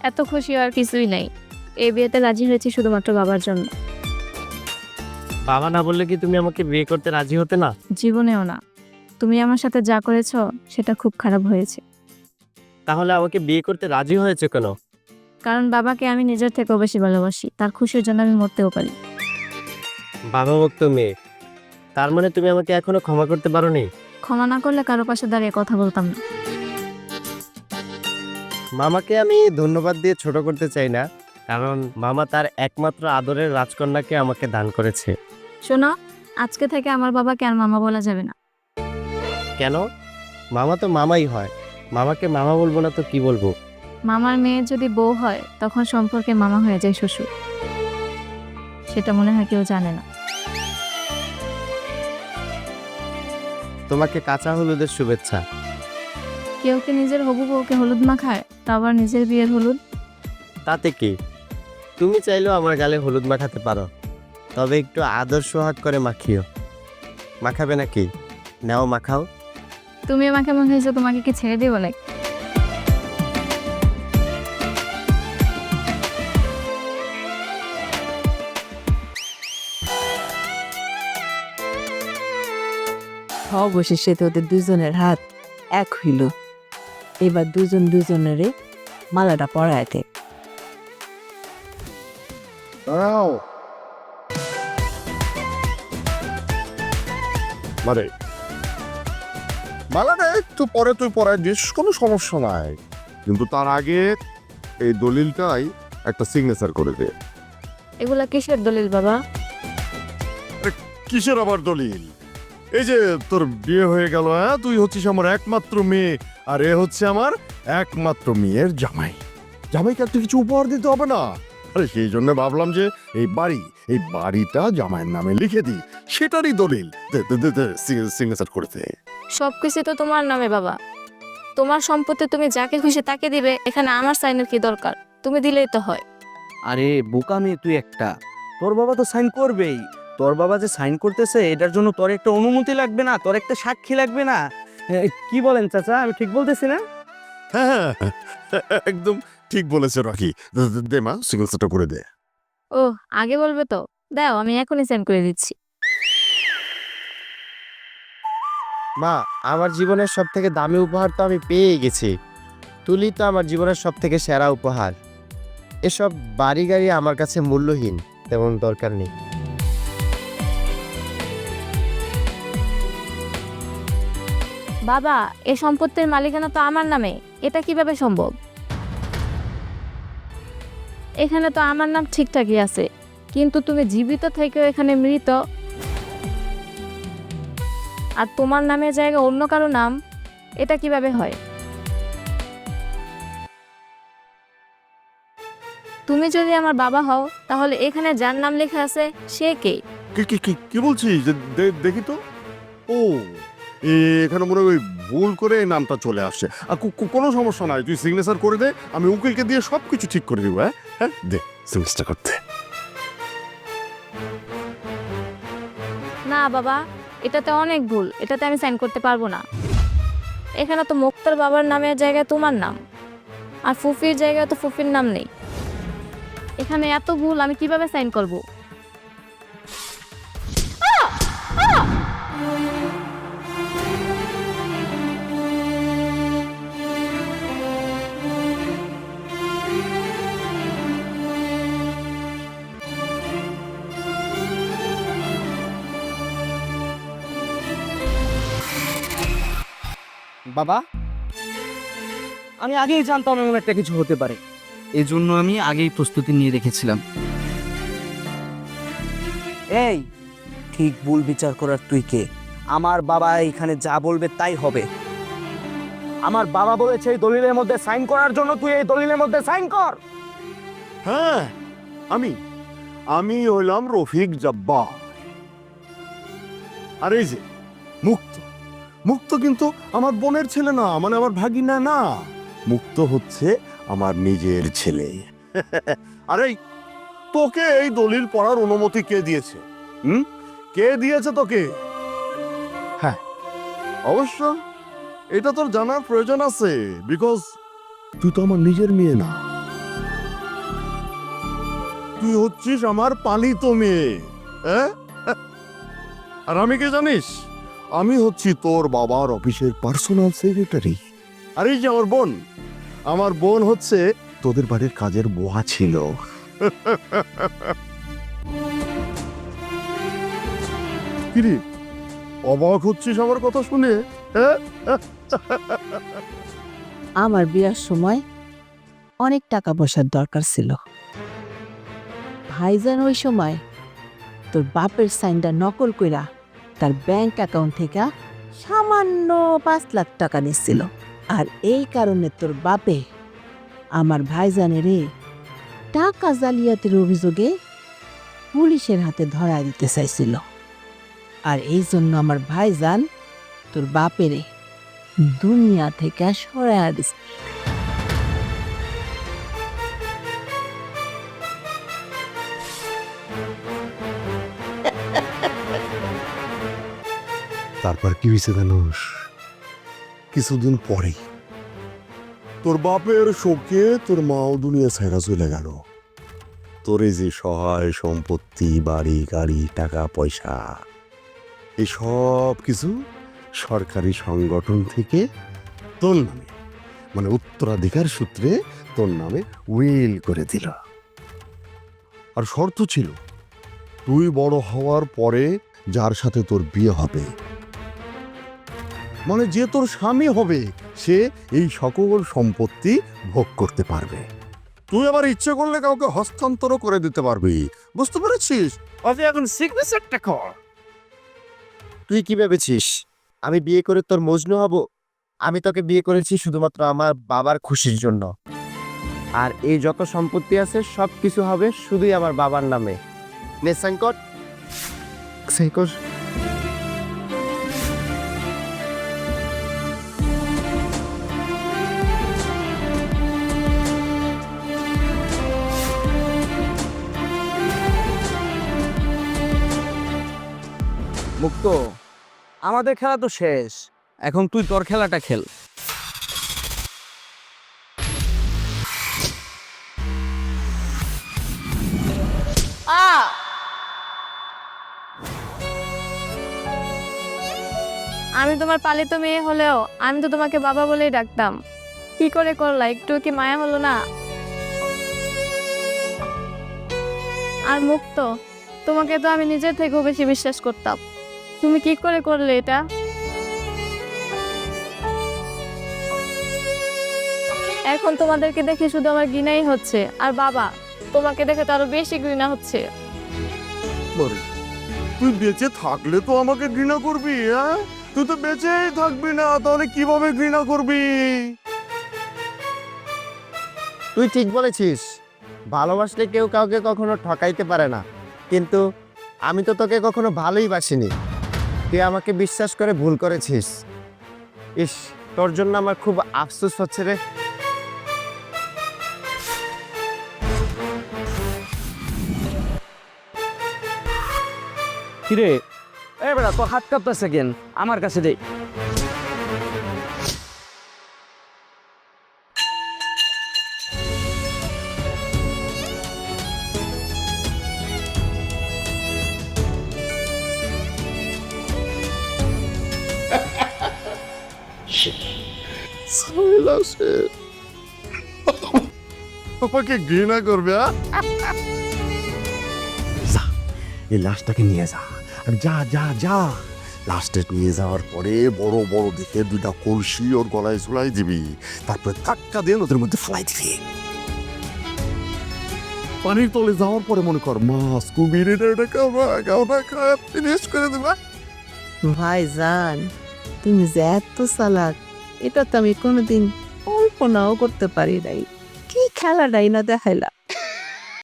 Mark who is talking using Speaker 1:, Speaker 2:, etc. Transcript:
Speaker 1: এত খুশি আর কিছুই নাই। এই বিয়েতে রাজি হয়েছি শুধুমাত্র বাবার জন্য।
Speaker 2: বাবা না বললে কি তুমি আমাকে বিয়ে করতে রাজি হতে না?
Speaker 1: জীবনেও না। তুমি আমার সাথে যা করেছো সেটা খুব খারাপ হয়েছে।
Speaker 2: তাহলে আমাকে বিয়ে করতে রাজি হয়েছে কেন?
Speaker 1: কারণ বাবাকে আমি নিজের থেকেও বেশি ভালোবাসি। তার খুশির জন্য আমি মরতেও পারি।
Speaker 2: বাবা ভক্ত মেয়ে, তার মানে তুমি আমাকে এখনো ক্ষমা করতে পারোনি?
Speaker 1: ক্ষমা না করলে কারো পাশে দাঁড়িয়ে কথা বলতাম না।
Speaker 2: মামাকে আমি ধন্যবাদ দিয়ে ছোট করতে চাই না, কারণ মামা তার একমাত্র আদরের রাজকন্যাকে আমাকে দান করেছে।
Speaker 1: শোনো, আজকে থেকে আমার বাবাকে আর মামা বলা যাবে না।
Speaker 2: কেন? মামা তো মামাই হয়, মামাকে মামা বলবো না তো কি বলবো?
Speaker 1: মামার মেয়ে যদি বউ হয় তখন সম্পর্কে মামা হয়ে যায় শ্বশুর। সেটা মনে হয় কেউ জানে না।
Speaker 2: তোমাকে কাঁচা হলুদের শুভেচ্ছা।
Speaker 1: কেউ কি নিজের হবু বউকে হলুদ মাখায়, তা আবার নিজের বিয়ের হলুদ?
Speaker 2: তাতে কি? তুমি চাইলেও আমার গালে হলুদ মাখাতে পারো, তবে একটু আদর সোহাগ করে মাখিও। মাখাবে নাকি? নাও মাখাও।
Speaker 1: তুমি আমাকে মাখাইছো, তোমাকে কি ছেড়ে দিব নাকি?
Speaker 3: অবশেষে তোদের দুজনের হাত এক হইল। এবার দুজন দুজনেরে মালাটা পরায় দে।
Speaker 4: দাঁড়াও। মানে মালাটা একটু পরে তুই পরায় দিস, কোনো সমস্যা নাই, কিন্তু তার আগে এই দলিলটাই একটা সিগনেচার করে দে।
Speaker 1: এগুলা কিসের দলিল বাবা?
Speaker 4: কিসের আবার দলিল? এই যে তোর বিয়ে হয়ে গেল, হ্যাঁ, তুই হচ্ছিস আমার একমাত্র মেয়ে, আর এ হচ্ছে আমার একমাত্র মেয়ের জামাই। জামাইকে আর তুই কিছু উপহার দিতে হবে না। আরে সেই জন্য ভাবলাম যে এই বাড়িটা জামাইয়ের নামে লিখে দিই, সেটারই দলিল। সিগনেচার করে দে।
Speaker 1: সবকিছু তো তোমার নামে বাবা। তোমার সম্পত্তি তুমি যাকে খুশি তাকে দিবে, এখানে আমার সাইনের কি দরকার? তুমি দিলেই তো হয়।
Speaker 5: আরে বোকা মেয়ে তুই একটা, তোর বাবা তো সাইন করবেই। তোর বাবা যে সাইন করতেছে এটার জন্য তোর একটা অনুমতি লাগবে না? তোর একটা সাক্ষী লাগবে না? কি বলেন চাচা, আমি ঠিক বলতেছি না?
Speaker 4: হ্যাঁ, একদম ঠিক বলেছে রকি। দে মা, সিগনেচারটা করে দে।
Speaker 1: ও, আগে বলবে তো। দাও, আমি এখনই সেন্ড করে দিচ্ছি।
Speaker 2: মা, আমার জীবনের সব থেকে দামি উপহার তো আমি পেয়ে গেছি। তুলি তো আমার জীবনের সব থেকে সেরা উপহার। এসব বাড়ি গাড়ি আমার কাছে মূল্যহীন, তেমন দরকার নেই।
Speaker 1: বাবা, এই সম্পত্তির মালিকানা তো আমার নামে। এটা কিভাবে সম্ভব? এখানে তো আমার নাম ঠিকঠাকই আছে, কিন্তু তুমি জীবিত থেকেও এখানে মৃত, আর তোমার নামের জায়গায় অন্য কারো নাম। এটা কিভাবে হয়? তুমি যদি আমার বাবা হও, তাহলে এখানে যার নাম লেখা আছে সে কে?
Speaker 4: কি বলছিস? দেখি তো। ও, এখানে মনে হয় ওই ভুল করে এই নামটা চলে আসছে। আর কোনো সমস্যা নাই, তুই সিগনেচার করে দে, আমি উকিলকে দিয়ে সবকিছু ঠিক করে দিব। হ্যাঁ হ্যাঁ, দে সিগনেচার করতে।
Speaker 1: না বাবা, এটাতে অনেক ভুল। এটাতে আমি সাইন করতে পারবো না। এখানে তো মুক্তার বাবার নামের জায়গায় তোমার নাম, আর ফুফির জায়গায় তো ফুফির নাম নেই। এখানে এত ভুল, আমি কিভাবে সাইন করব?
Speaker 5: বাবা, আমি আগেই জানতাম এমন একটা কিছু হতে পারে, এই জন্য আমি আগেই প্রস্তুতি নিয়ে রেখেছিলাম। এই, ঠিক ভুল বিচার করার তুই কে? আমার বাবা এখানে যা বলবে তাই হবে। আমার বাবা বলেছে এই দলিলের মধ্যে সাইন করার জন্য, তুই এই দলিলের মধ্যে সাইন কর।
Speaker 4: হ্যাঁ, আমি হইলাম রফিক জব্বার। আর এই যে মুক্ত কিন্তু আমার বোনের ছেলে না, মানে আমার ভাগিনা না। মুক্ত হচ্ছে আমার নিজের ছেলে। আরে তোকে এই দলিল পড়ার অনুমতি কে দিয়েছে? কে দিয়েছে তোকে? হ্যাঁ, অবশ্য এটা তোর জানার প্রয়োজন আছে, বিকজ তুই তো আমার নিজের মেয়ে না। তুই হচ্ছিস আমার পালিত মেয়ে, হ্যাঁ? আর আমি কে জানিস? আমি হচ্ছি তোর বাবার অফিসের পার্সোনাল সেক্রেটারি। আর এই যে আমার বোন হচ্ছে তোদের বাড়ির কাজের বুয়া ছিল। কিরে, অবাক হচ্ছিস আমার কথা শুনে, হ্যাঁ?
Speaker 3: আমার বিয়ার সময় অনেক টাকা পয়সার দরকার ছিল। ভাইজান ওই সময় তোর বাপের সাইনটা নকল কইরা তার ব্যাংক অ্যাকাউন্ট থেকে সামান্য 5 লাখ টাকা নিচ্ছিল। আর এই কারণে তোর বাপে আমার ভাইজানের টাকা জালিয়াতির অভিযোগে পুলিশের হাতে ধরায় দিতে চাইছিল। আর এই জন্য আমার ভাইজান তোর বাপেরে দুনিয়া থেকে সরাইয়া দিছে।
Speaker 4: তারপর কি হয়েছে জানোস? কিছুদিন পরে তোর বাপের শোকে তোর মাও দুনিয়া ছেড়া চলে গেল। তোর এই যে সহায় সম্পত্তি, বাড়ি গাড়ি, টাকা পয়সা, এই সব কিছু সরকারি সংগঠন থেকে তোর নামে, মানে উত্তরাধিকার সূত্রে তোর নামে উইল করে দিল। আর শর্ত ছিল, তুই বড় হওয়ার পরে যার সাথে তোর বিয়ে হবে, মানে যে তোর স্বামী হবে, সে এই সকল সম্পত্তি ভোগ করতে পারবে। তুই আবার ইচ্ছে করলে কাউকে হস্তান্তর করে দিতে পারবি। বুঝতে পেরেছিস?
Speaker 5: এখন সিগনেচারটা কর।
Speaker 2: তুই কি ভেবেছিস আমি বিয়ে করে তোর মজনু হব? আমি তোকে বিয়ে করেছি শুধুমাত্র আমার বাবার খুশির জন্য। আর এই যত সম্পত্তি আছে সব কিছু হবে শুধুই আমার বাবার নামে। নে সাইন কর। সাইন কর।
Speaker 5: মুক্ত, আমাদের খেলা তো শেষ, এখন তুই তোর খেলাটা খেল।
Speaker 1: আমি তোমার পালিত মেয়ে হলেও আমি তো তোমাকে বাবা বলেই ডাকতাম। কি করে করলা? একটু কি মায়া হলো না? আর মুক্ত, তোমাকে তো আমি নিজের থেকেও বেশি বিশ্বাস করতাম। তুমি কি করে করলে এটা? এখন তোমাদেরকে দেখে শুধু আমার ঘৃণাই হচ্ছে, আর বাবা, তোমাকে দেখে তো আরো বেশি ঘৃণা হচ্ছে।
Speaker 4: তুই বেঁচে থাকলে তো আমাকে ঘৃণা করবি, হ্যাঁ? তুই তো বেঁচেই থাকবি না, তাহলে কিভাবে ঘৃণা করবি?
Speaker 2: তুই ঠিক বলেছিস, ভালোবাসলে কেউ কাউকে কখনো ঠকাইতে পারে না। কিন্তু আমি তো তোকে কখনো ভালোই বাসিনি। তুই আমাকে বিশ্বাস করে ভুল করেছিস। ইস, তোর জন্য আমার খুব আফসোস হচ্ছে রে।
Speaker 5: কিরে, এ বেটা, তোর হাত কাঁপতেছে কেন? আমার কাছে দে।
Speaker 4: আমাকে ঘৃণা করবে, হ্যাঁ? যা, এই লাশটাকে নিয়ে যা। আর যা যা যা, লাস্টে নিয়ে যাওয়ার পরে বড় বড় দেখে 2টা কলসি ওর গলায় ঝুলাই দিবি, তারপরে ধাক্কা দিয়ে ওদের মধ্যে ফেলাই দিবি। পানির তলে যাওয়ার পরে মনে কর মাছ কুমির এটা খাওয়া ফিনিশ করে দিবা।
Speaker 3: ভাইজান, তুমি যে এত চালাক, এটা তো আমি কোনোদিন কল্পনাও করতে পারি নাই। কি খেলাটাই না দেখাইলা।